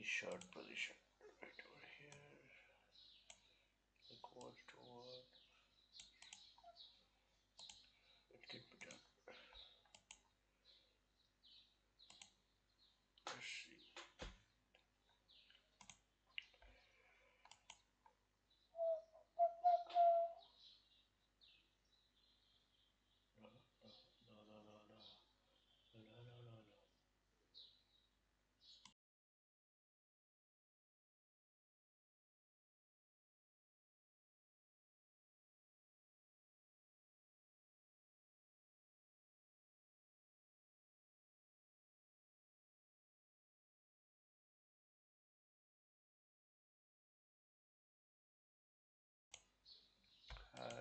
a short position right over here, like 1 to 1. It can be done. Let's see. No, no, no, no, no, no, no, no, no, no, no.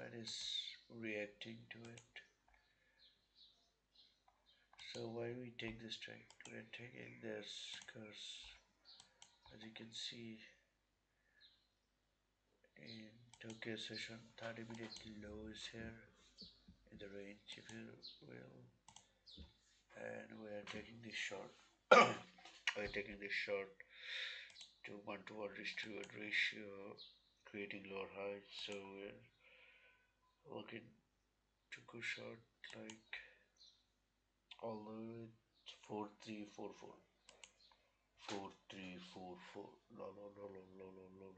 It is reacting to it. So why we take this trade? We're taking this because, as you can see in Tokyo session, 30-minute low is here in the range, if you will, and we are taking this short. We're taking this short to 1 to 1 distribute ratio, creating lower highs. So we're looking to go short like all the way 4344. 4344. No, no, no, no, no, no, no.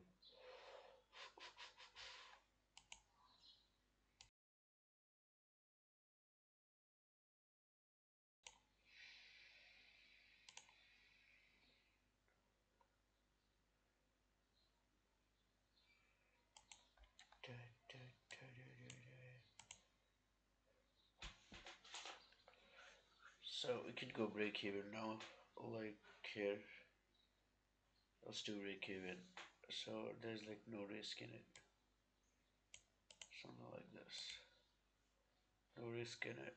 Da, da, da, da, da, da. So we can go break even now, like here. Let's do break even. So there's like no risk in it. Something like this. No risk in it.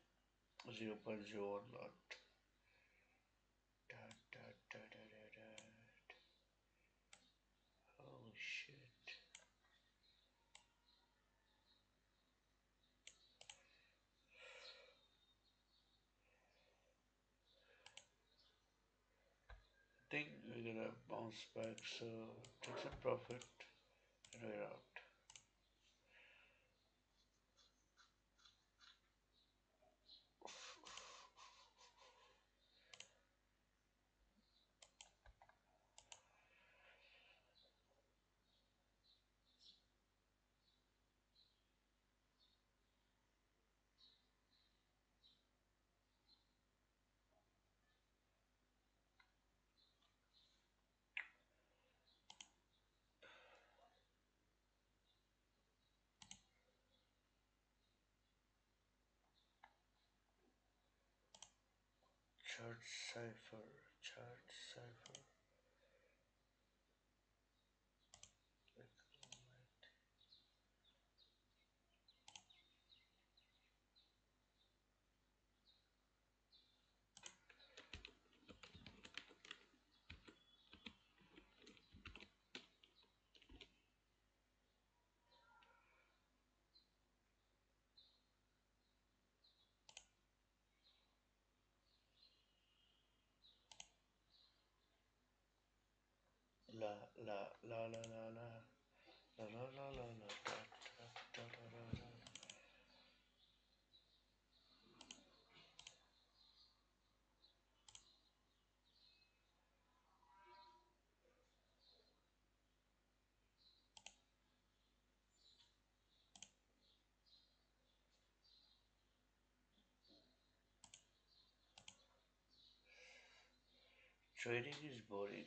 0.01 lot. Da, da, da, da, da, da. Holy shit. I think we're gonna bounce back, so take some profit and we're out. Chart cipher, chart cipher. La la la la la la la la la la la da, da, da, da, da, da. Trading is boring.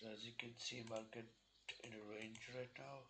So as you can see, market in a range right now.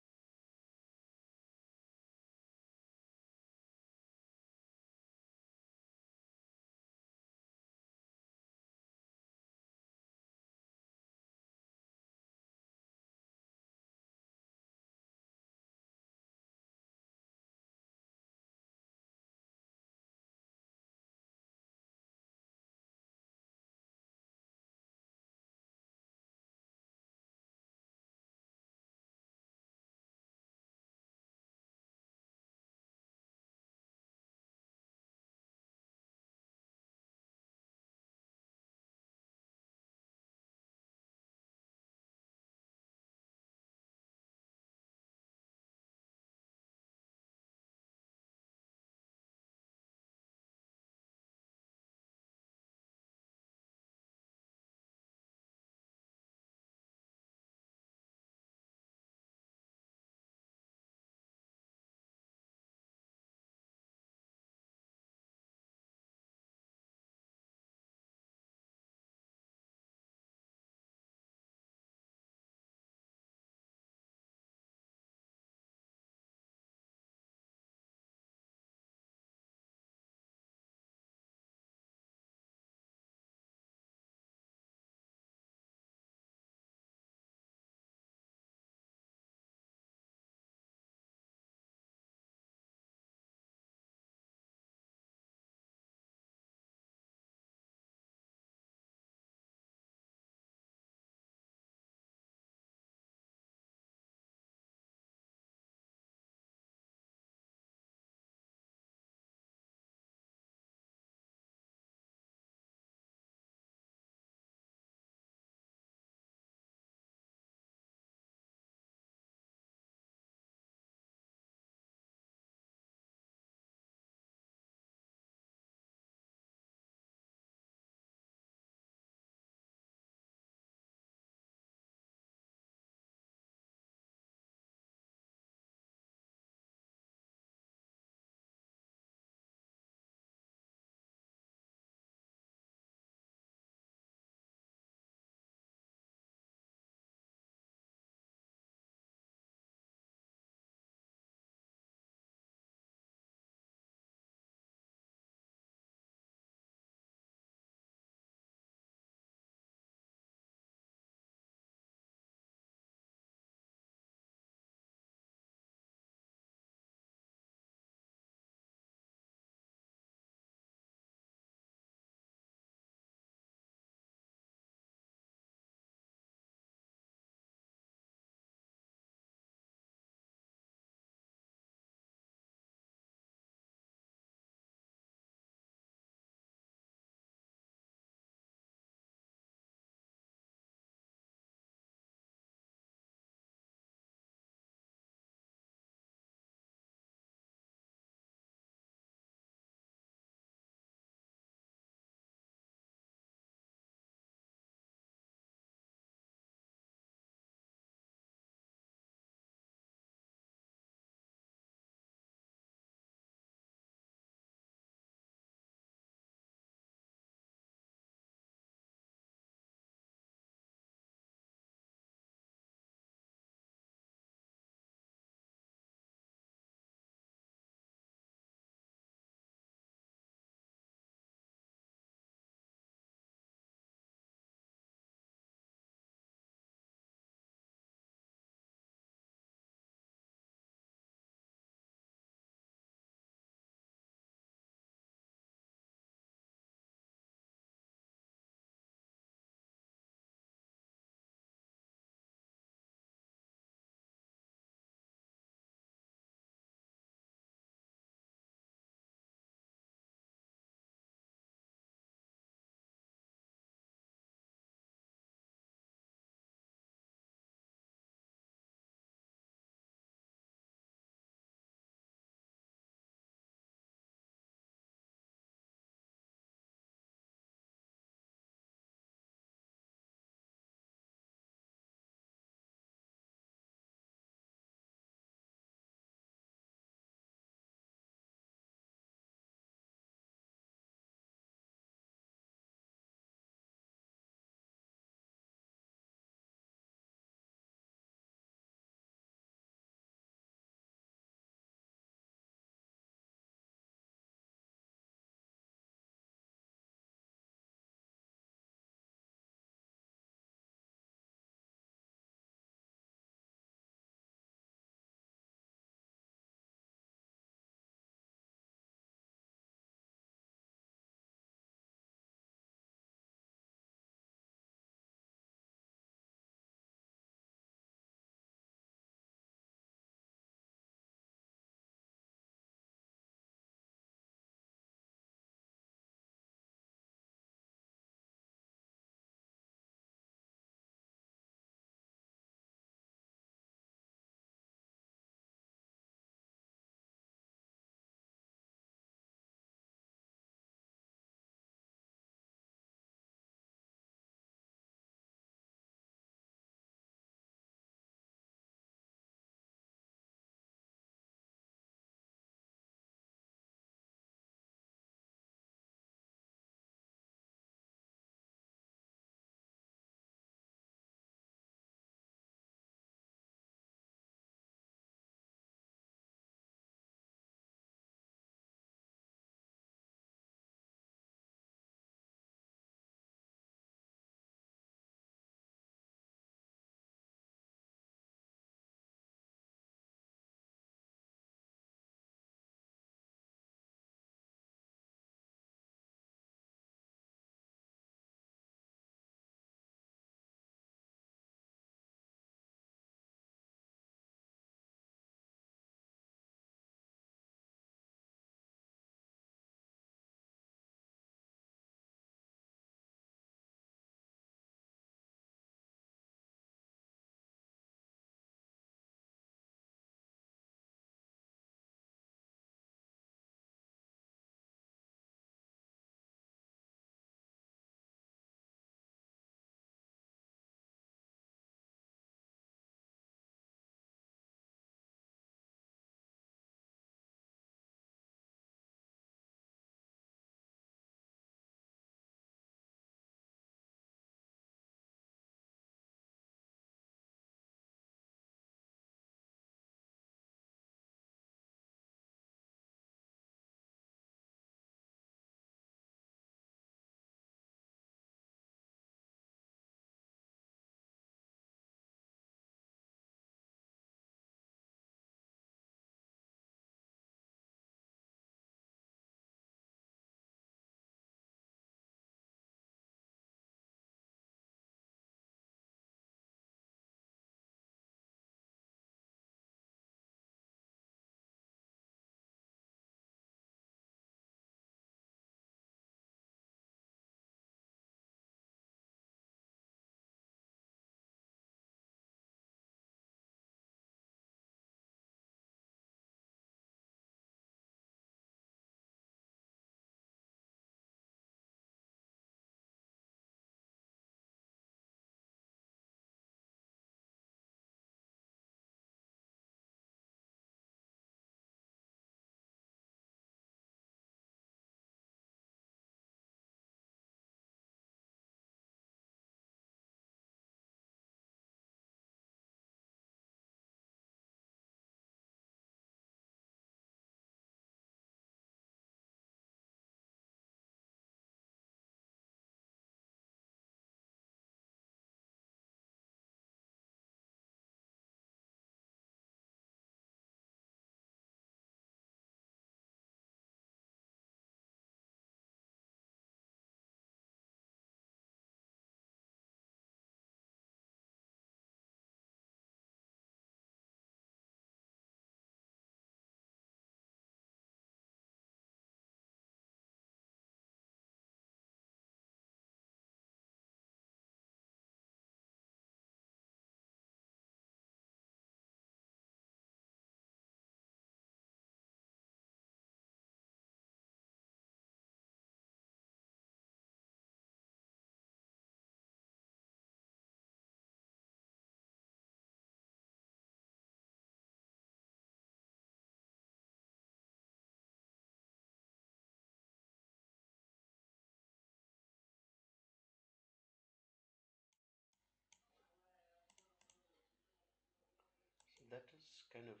kind of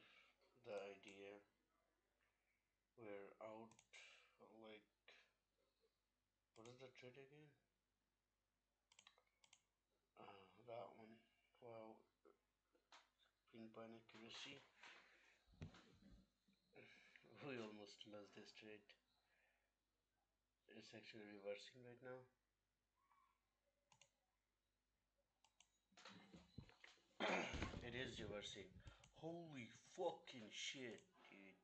the idea. We're out like what is the trade again? That one. Wow, pinpoint accuracy. We almost lost this trade. It's actually reversing right now. It is reversing. Holy fucking shit, dude.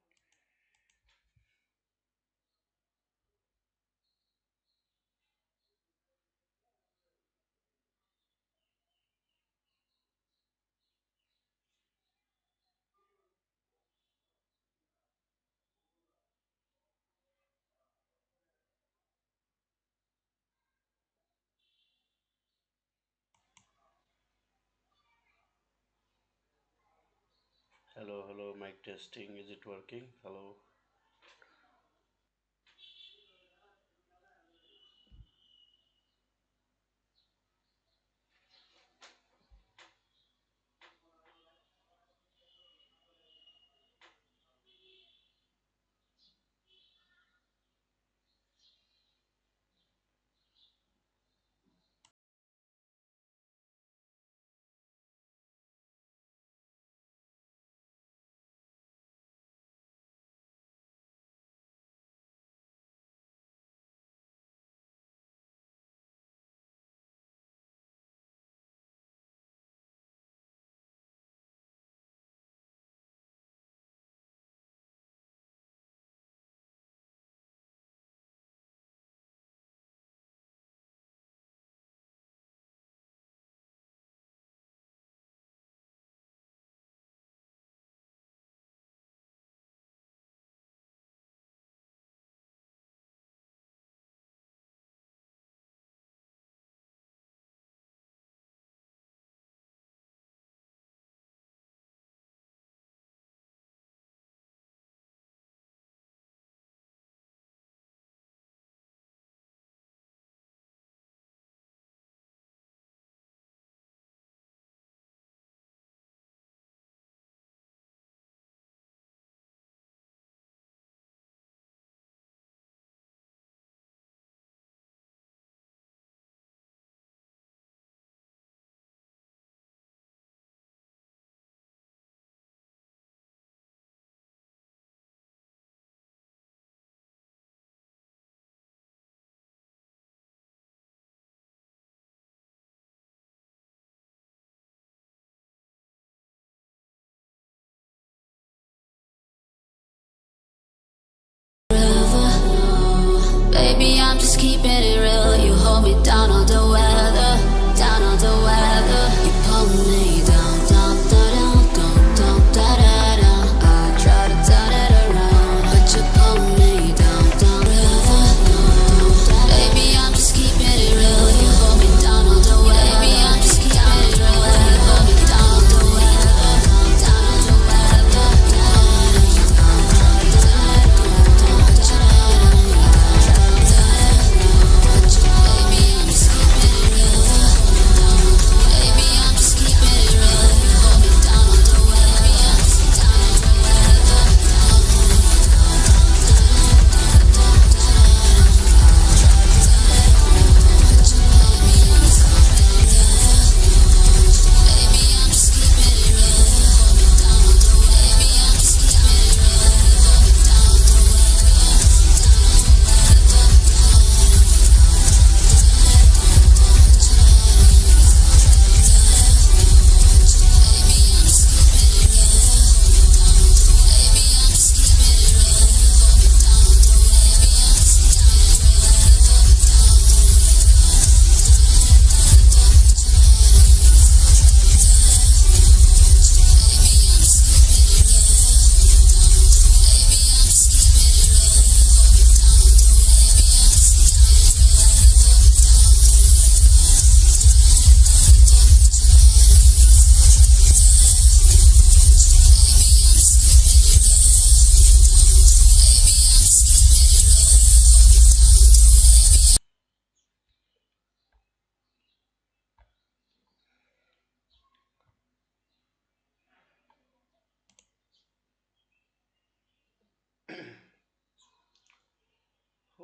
Hello, hello, mic testing. Is it working? Hello.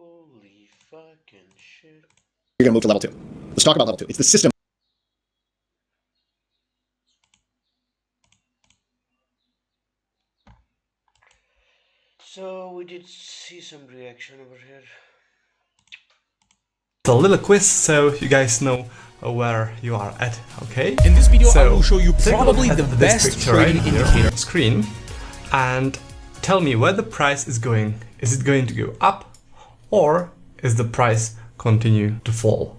Holy fucking shit. You're going to move to level 2. Let's talk about level 2. It's the system. So we did see some reaction over here. It's a little quiz so you guys know where you are at, okay? In this video so I will show you take a look probably at the this best picture right trading here indicator on the screen and tell me where the price is going. Is it going to go up or is the price continue to fall?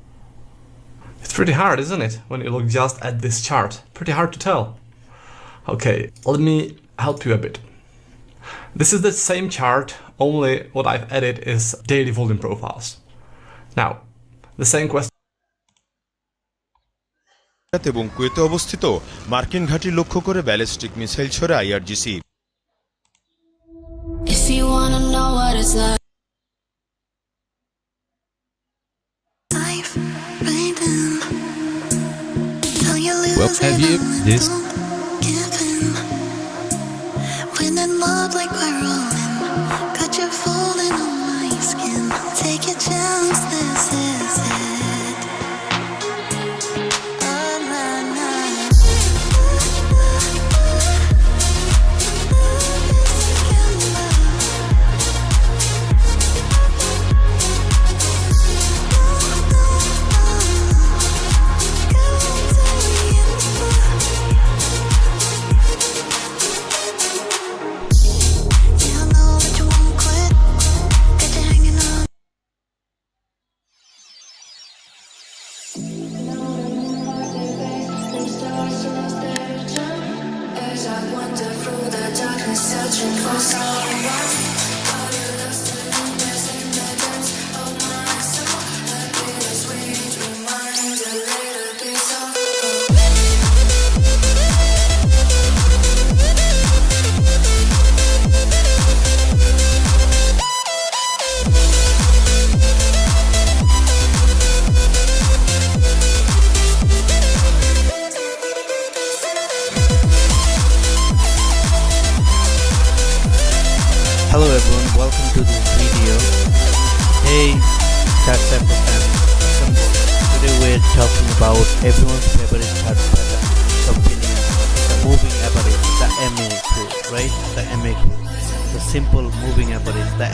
It's pretty hard, isn't it, when you look just at this chart? Pretty hard to tell. Okay, let me help you a bit. This is the same chart, only what I've added is daily volume profiles. Now, the same question. এবং কুয়েতে অবস্থিত মার্কিন ঘাঁটি লক্ষ্য করে ballistic missile ছোড়ে IRGC If you wanna know what it's like, Well, have you this? when that mob like we're rolling, got you falling on my skin. Take your chance, this is it. Oh, nah, nah. Yeah, I know that you won't quit. Got you hanging on. As I wander through the darkness, searching for someone. All your lost remembers in the depths of my soul. A bittersweet reminder, little piece of hope. Hello everyone, welcome to this video. Hey, chart pattern assemble. Today we're talking about everyone's favorite chart pattern, opinion, the moving average, the MAQ, right? The MAQ, the simple moving average, the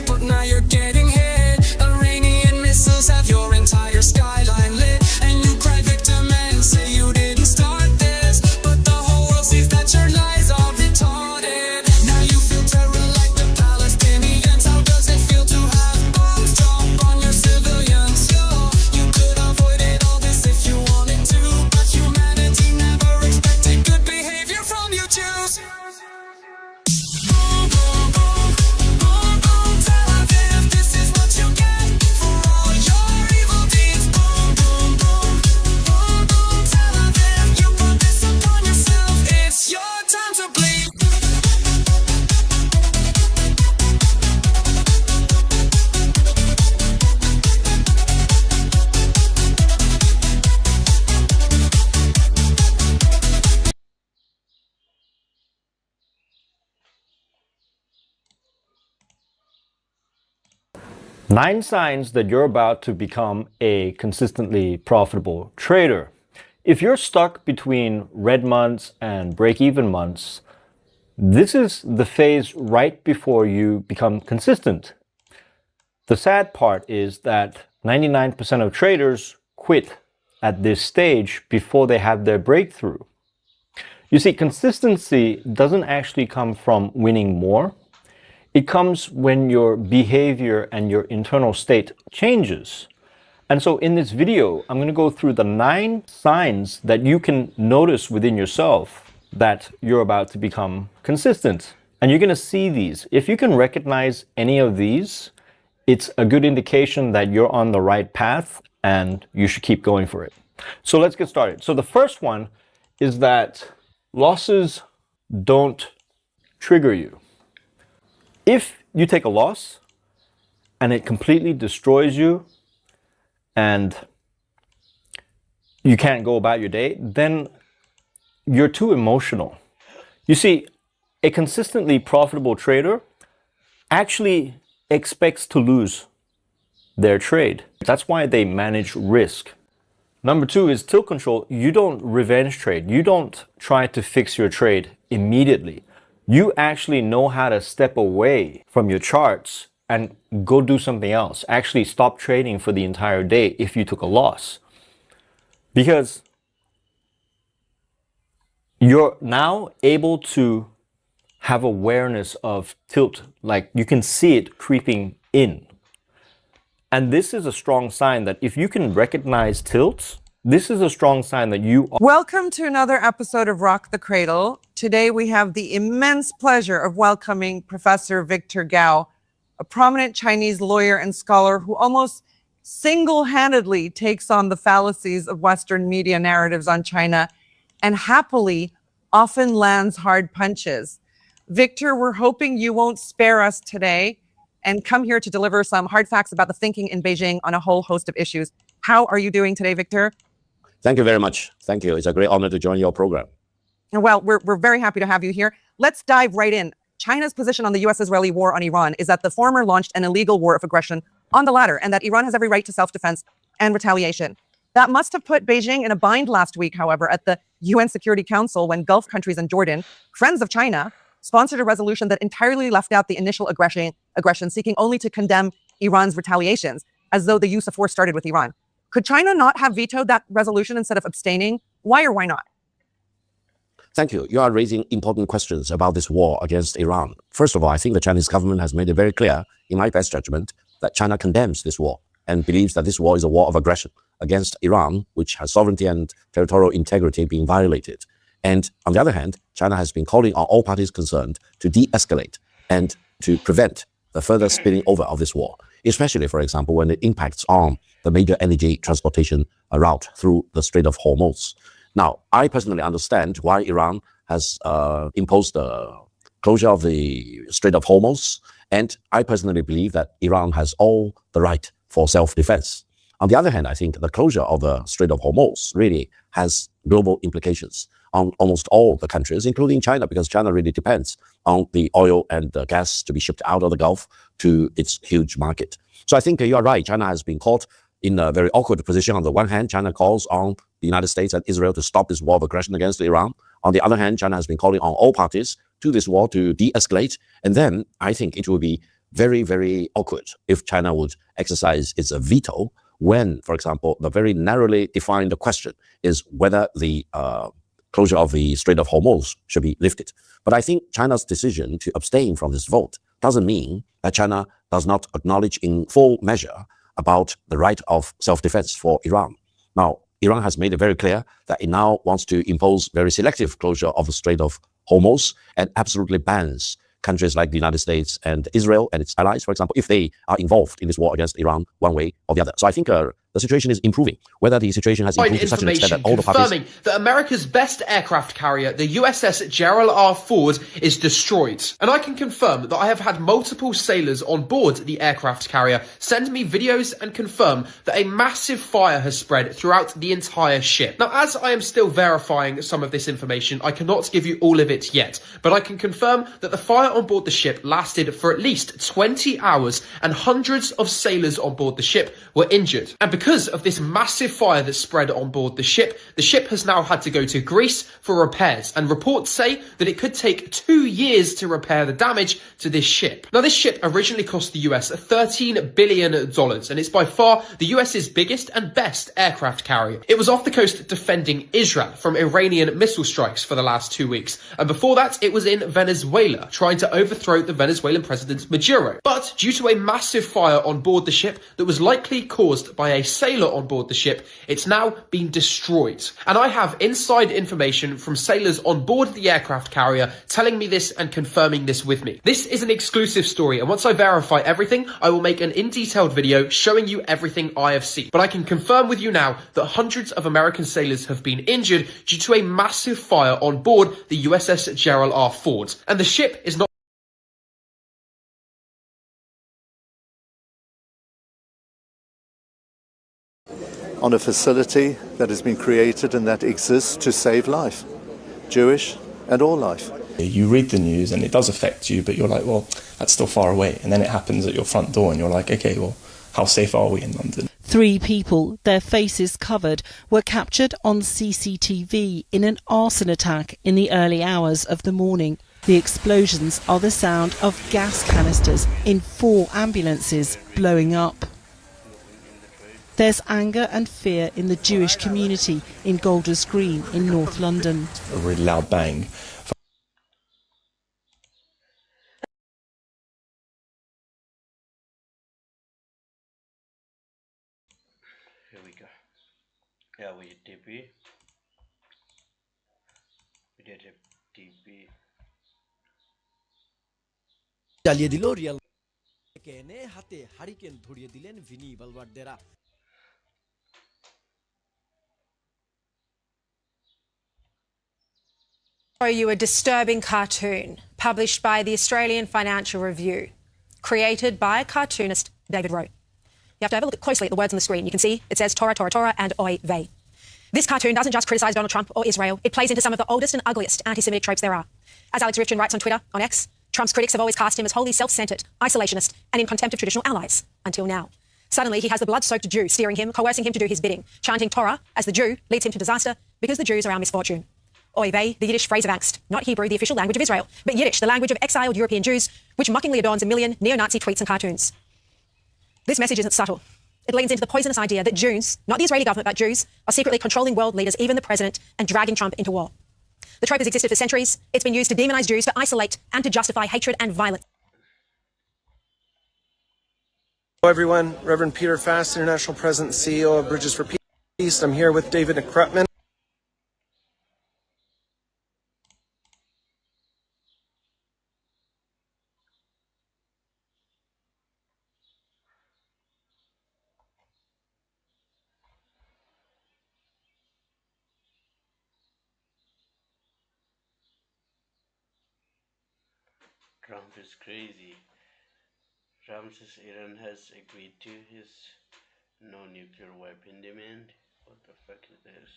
But now you're getting hit. Iranian missiles have your entire skyline lit, and you cry victim and say you didn't start this. But the whole world sees that your lies are retarded. Now you feel terror like the Palestinians. How does it feel to have bombs drop on your civilians? You could avoid it all this if you wanted to, but humanity never expected good behavior from you Jews. Boom, boom, boom, boom, boom, Tel Aviv, this is what you get for all your evil deeds. Boom, boom, boom, boom, boom, Tel Aviv, you brought this upon yourself. It's your time to bleed. Nine signs that you're about to become a consistently profitable trader. If you're stuck between red months and break-even months, this is the phase right before you become consistent. The sad part is that 99% of traders quit at this stage before they have their breakthrough. You see, consistency doesn't actually come from winning more. It comes when your behavior and your internal state changes. And so in this video, I'm going to go through the 9 signs that you can notice within yourself that you're about to become consistent. And you're going to see these. If you can recognize any of these, it's a good indication that you're on the right path and you should keep going for it. So let's get started. So the first one is that losses don't trigger you. If you take a loss and it completely destroys you and you can't go about your day, then you're too emotional. You see, a consistently profitable trader actually expects to lose their trade. That's why they manage risk. Number 2 is tilt control. You don't revenge trade. You don't try to fix your trade immediately. You actually know how to step away from your charts and go do something else. Actually stop trading for the entire day if you took a loss. Because you're now able to have awareness of tilt. Like you can see it creeping in. And this is a strong sign that if you can recognize tilts, this is a strong sign that you are. Welcome to another episode of Rock the Cradle. Today we have the immense pleasure of welcoming Professor Victor Gao, a prominent Chinese lawyer and scholar who almost single-handedly takes on the fallacies of Western media narratives on China and happily often lands hard punches. Victor, we're hoping you won't spare us today and come here to deliver some hard facts about the thinking in Beijing on a whole host of issues. How are you doing today, Victor? Thank you very much. Thank you. It's a great honor to join your program. Well, we're very happy to have you here. Let's dive right in. China's position on the US-Israeli war on Iran is that the former launched an illegal war of aggression on the latter, and that Iran has every right to self-defense and retaliation. That must have put Beijing in a bind last week, however, at the UN Security Council when Gulf countries and Jordan, friends of China, sponsored a resolution that entirely left out the initial aggression, seeking only to condemn Iran's retaliations, as though the use of force started with Iran. Could China not have vetoed that resolution instead of abstaining? Why or why not? Thank you. You are raising important questions about this war against Iran. First of all, I think the Chinese government has made it very clear, in my best judgment, that China condemns this war and believes that this war is a war of aggression against Iran, which has sovereignty and territorial integrity being violated. And on the other hand, China has been calling on all parties concerned to de-escalate and to prevent the further spilling over of this war, especially, for example, when it impacts on the major energy transportation route through the Strait of Hormuz. Now, I personally understand why Iran has imposed the closure of the Strait of Hormuz, and I personally believe that Iran has all the right for self-defense. On the other hand, I think the closure of the Strait of Hormuz really has global implications on almost all the countries, including China, because China really depends on the oil and the gas to be shipped out of the Gulf to its huge market. So I think you are right. China has been caught in a very awkward position. On the one hand, China calls on the United States and Israel to stop this war of aggression against Iran. On the other hand, China has been calling on all parties to this war to de-escalate. And then I think it will be very, very awkward if China would exercise its veto when, for example, the very narrowly defined question is whether the closure of the Strait of Hormuz should be lifted. But I think China's decision to abstain from this vote doesn't mean that China does not acknowledge in full measure about the right of self-defense for Iran. Now, Iran has made it very clear that it now wants to impose very selective closure of the Strait of Hormuz and absolutely bans countries like the United States and Israel and its allies, for example, if they are involved in this war against Iran one way or the other. So I think the situation is improving. Whether the situation has improved to such an extent that all the parties... confirming that America's best aircraft carrier, the USS Gerald R. Ford, is destroyed. And I can confirm that I have had multiple sailors on board the aircraft carrier send me videos and confirm that a massive fire has spread throughout the entire ship. Now, as I am still verifying some of this information, I cannot give you all of it yet, but I can confirm that the fire on board the ship lasted for at least 20 hours and hundreds of sailors on board the ship were injured. And because of this massive fire that spread on board the ship has now had to go to Greece for repairs, and reports say that it could take 2 years to repair the damage to this ship. Now, this ship originally cost the US $13 billion, and it's by far the US's biggest and best aircraft carrier. It was off the coast defending Israel from Iranian missile strikes for the last 2 weeks, and before that it was in Venezuela trying to overthrow the Venezuelan president Maduro. But due to a massive fire on board the ship that was likely caused by a sailor on board the ship, it's now been destroyed. And I have inside information from sailors on board the aircraft carrier telling me this and confirming this with me. This is an exclusive story, and once I verify everything, I will make an in-detailed video showing you everything I have seen. But I can confirm with you now that hundreds of American sailors have been injured due to a massive fire on board the USS Gerald R. Ford. And the ship is not on a facility that has been created and that exists to save life, Jewish and all life. You read the news and it does affect you, but you're like, well, that's still far away. And then it happens at your front door and you're like, okay, well, how safe are we in London? 3 people, their faces covered, were captured on CCTV in an arson attack in the early hours of the morning. The explosions are the sound of gas canisters in 4 ambulances blowing up. There's anger and fear in the Jewish community in Golders Green in North London. A really loud bang. Here we go. Yeah, we did TP. We did a TP. চালিয়ে দিল Real এনে হাতে hurricane ধরিয়ে দিলেন Vini বালভার্দেরা Show you a disturbing cartoon published by the Australian Financial Review, created by cartoonist David Rowe. You have to have a look closely at the words on the screen. You can see it says Torah, Torah, Torah and Oy vey. This cartoon doesn't just criticise Donald Trump or Israel, it plays into some of the oldest and ugliest anti-Semitic tropes there are. As Alex Rifkin writes on Twitter, on X, Trump's critics have always cast him as wholly self-centred, isolationist and in contempt of traditional allies, until now. Suddenly he has the blood-soaked Jew steering him, coercing him to do his bidding, chanting Torah as the Jew leads him to disaster because the Jews are our misfortune. Oy vey, the Yiddish phrase of angst, not Hebrew, the official language of Israel, but Yiddish, the language of exiled European Jews, which mockingly adorns a million neo-Nazi tweets and cartoons. This message isn't subtle. It leans into the poisonous idea that Jews, not the Israeli government, but Jews, are secretly controlling world leaders, even the president, and dragging Trump into war. The trope has existed for centuries. It's been used to demonize Jews, to isolate, and to justify hatred and violence. Hello everyone, Reverend Peter Fast, International President and CEO of Bridges for Peace. I'm here with David Krutman. Trump is crazy. Trump says Iran has agreed to his no nuclear weapon demand. What the fuck is this?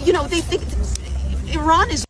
you know, they think Iran is...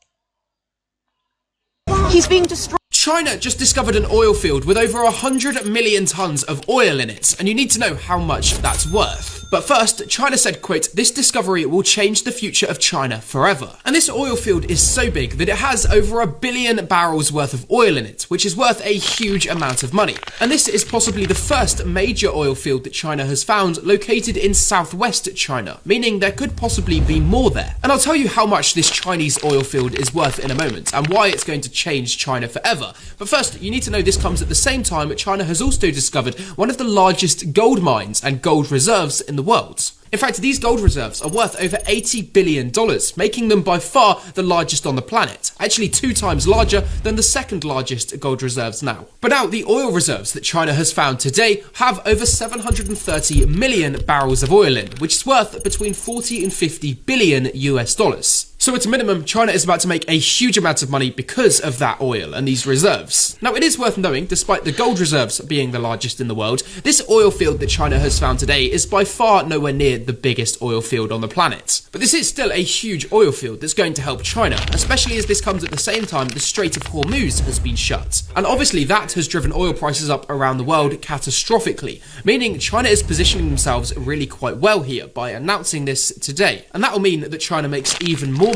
He's being destroyed. China just discovered an oil field with over 100 million tons of oil in it, and you need to know how much that's worth. But first, China said, quote, "This discovery will change the future of China forever." And this oil field is so big that it has over 1 billion barrels worth of oil in it, which is worth a huge amount of money. And this is possibly the first major oil field that China has found located in southwest China, meaning there could possibly be more there. And I'll tell you how much this Chinese oil field is worth in a moment, and why it's going to change China forever. But first, you need to know this comes at the same time that China has also discovered one of the largest gold mines and gold reserves in the world. In fact, these gold reserves are worth over $80 billion, making them by far the largest on the planet, actually 2 times larger than the second largest gold reserves now. But now, the oil reserves that China has found today have over 730 million barrels of oil in, which is worth between 40 and 50 billion US dollars. So at a minimum, China is about to make a huge amount of money because of that oil and these reserves. Now, it is worth knowing, despite the gold reserves being the largest in the world, this oil field that China has found today is by far nowhere near the biggest oil field on the planet. But this is still a huge oil field that's going to help China, especially as this comes at the same time the Strait of Hormuz has been shut. And obviously that has driven oil prices up around the world catastrophically, meaning China is positioning themselves really quite well here by announcing this today. And that will mean that China makes even more